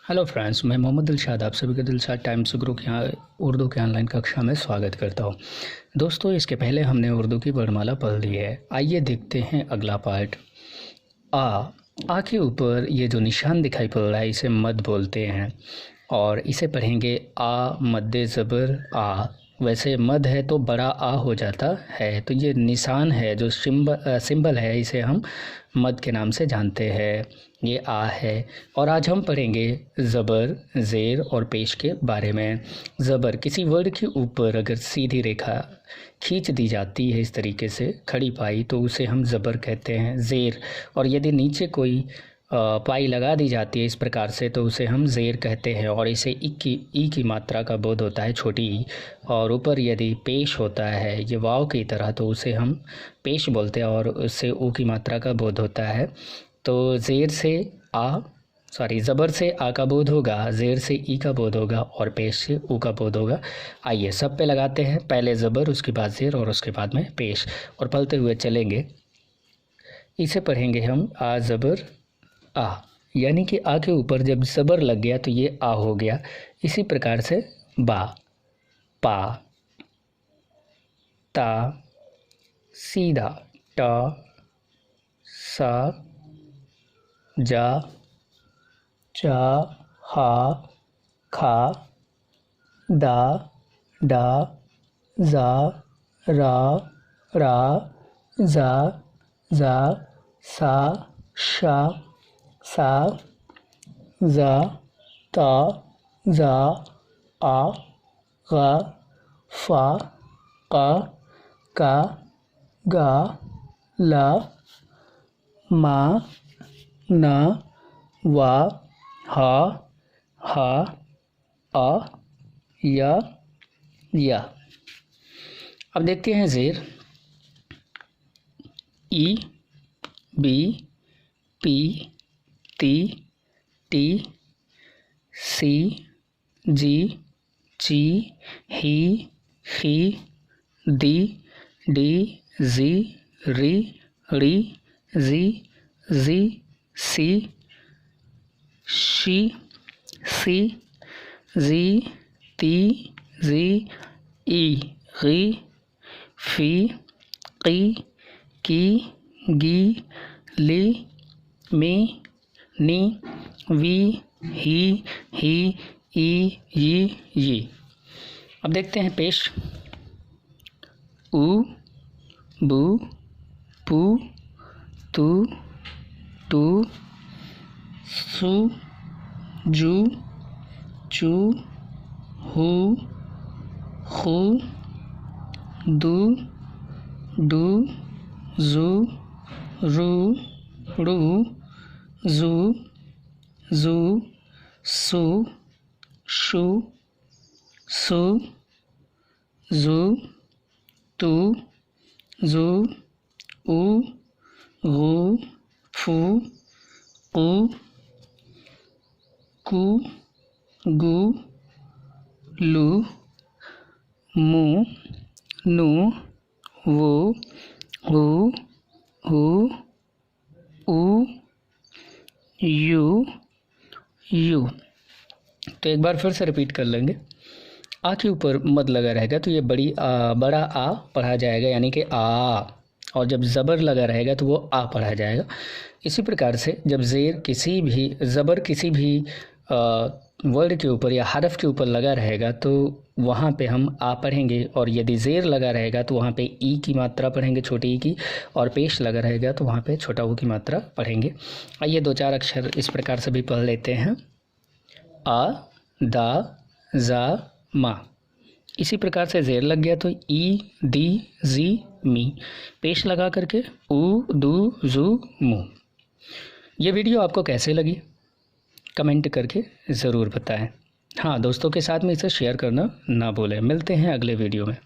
Hello friends, मैं मोहम्मद दिलशाद आप सभी का दिलशाद टाइम्स ग्रुप यहाँ उर्दू के ऑनलाइन कक्षा में स्वागत करता हूँ। दोस्तों, इसके पहले हमने उर्दू की वर्णमाला पढ़ ली है। आइए देखते हैं अगला पार्ट। आ के ऊपर ये जो निशान दिखाई पड़ रहा है इसे मद बोलते हैं और इसे पढ़ेंगे आ मद्दे ज़बर आ। वैसे मद है तो बड़ा आ हो जाता है, तो ये निशान है जो सिंबल है, इसे हम मद के नाम से जानते हैं। ये आ है। और आज हम पढ़ेंगे ज़बर, ज़ेर और पेश के बारे में। ज़बर, किसी वर्ड के ऊपर अगर सीधी रेखा खींच दी जाती है इस तरीके से खड़ी पाई तो उसे हम ज़बर कहते हैं। ज़ेर, और यदि नीचे कोई पाई लगा दी जाती है इस प्रकार से तो उसे हम ज़ेर कहते हैं और इसे ई की मात्रा का बोध होता है, छोटी ई। और ऊपर यदि पेश होता है ये वाव की तरह तो उसे हम पेश बोलते हैं और उससे ऊ की मात्रा का बोध होता है। तो ज़ेर से ज़बर से आ का बोध होगा, ज़ेर से ई का बोध होगा और पेश से ऊ का बोध होगा। आइए सब पे लगाते हैं, पहले ज़बर, उसके बाद ज़ेर और उसके बाद में पेश, और पढ़ते हुए चलेंगे। इसे पढ़ेंगे हम आ ज़बर आ, यानी कि आ के ऊपर जब ज़बर लग गया तो ये आ हो गया। इसी प्रकार से बा, पा, ता, सीधा, टा, सा, जा, चा, हा, खा, दा, डा, जा, रा, जा, सा, शा, सा, जा, ता, जा, आ, गा, फा, का, गा, ला, मा, ना, वा, हा, आ, या। अब देखते हैं ज़ेर। ई, बी, पी, ती, टी, सी, जी, ची, ही, खी, दी, डी, जी, री, ड़ी, जी, सी, शी, सी, जी, ती, जी, ई, गी, फी, की, गी, ली, मी, नी, वी, ही, ई, ये। अब देखते हैं पेश। ऊ, बू, पू, तू, टू, सु, जू, चू, हू, खू, दू, डू, जू, रू, रू, जू, सु, शू, सु, जू, तू, जू, ऊ, गू, फू, कू, कू, गू, लू, मू, नू, वो, हू, ऊ, यू। तो एक बार फिर से रिपीट कर लेंगे। आ के ऊपर मद लगा रहेगा तो ये बड़ा आ पढ़ा जाएगा, यानी कि आ, और जब ज़बर लगा रहेगा तो वो आ पढ़ा जाएगा। इसी प्रकार से जब ज़बर किसी भी वर्ड के ऊपर या हरफ के ऊपर लगा रहेगा तो वहाँ पे हम आ पढ़ेंगे, और यदि ज़ेर लगा रहेगा तो वहाँ पे ई की मात्रा पढ़ेंगे, छोटी ई की, और पेश लगा रहेगा तो वहाँ पे छोटा ऊ की मात्रा पढ़ेंगे। आइए 2-4 अक्षर इस प्रकार से भी पढ़ लेते हैं। आ, दा, जा, मा। इसी प्रकार से ज़ेर लग गया तो ई, दी, जी, मी। पेश लगा करके ऊ, दू, जू, मू। ये वीडियो आपको कैसे लगी कमेंट करके ज़रूर बताएं। हाँ, दोस्तों के साथ में इसे शेयर करना ना भूलें। मिलते हैं अगले वीडियो में।